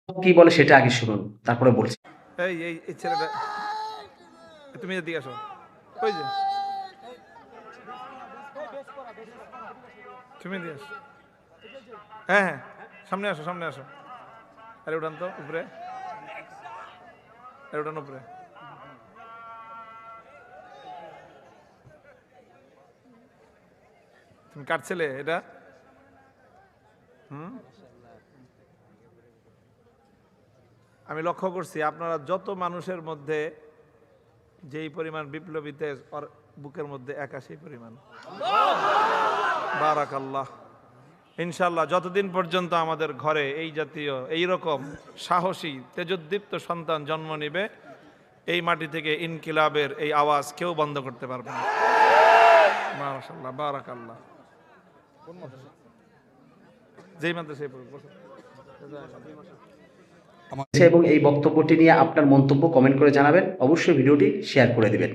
কি বলে সেটা আগে শুনুন, তারপরে বলছি। এই ছেলেটা, তুমি এদিকে আসো। ওই যে তুমি এদিকে আসো। হ্যাঁ হ্যাঁ, সামনে আসো, সামনে আসো। আরে উঠান তো উপরে, আরে উঠান উপরে। তুমি কার ছেলে এটা? আমি লক্ষ্য করছি আপনারা যত মানুষের মধ্যে যেই পরিমাণ বিপ্লবীতে ওর বুকের মধ্যে একা সেই পরিমাণ। বারাকাল্লাহ। ইনশাল্লাহ যতদিন পর্যন্ত আমাদের ঘরে এই জাতীয় এইরকম সাহসী তেজোদ্দীপ্ত সন্তান জন্ম নিবে, এই মাটি থেকে ইনকিলাবের এই আওয়াজ কেউ বন্ধ করতে পারবে না। মাশাআল্লাহ, বারাকাল্লাহ। যেই মাদ্রাসায় পড়বে এবং এই বক্তব্যটি নিয়ে আপনার মন্তব্য কমেন্ট করে জানাবেন, অবশ্যই ভিডিওটি শেয়ার করে দিবেন।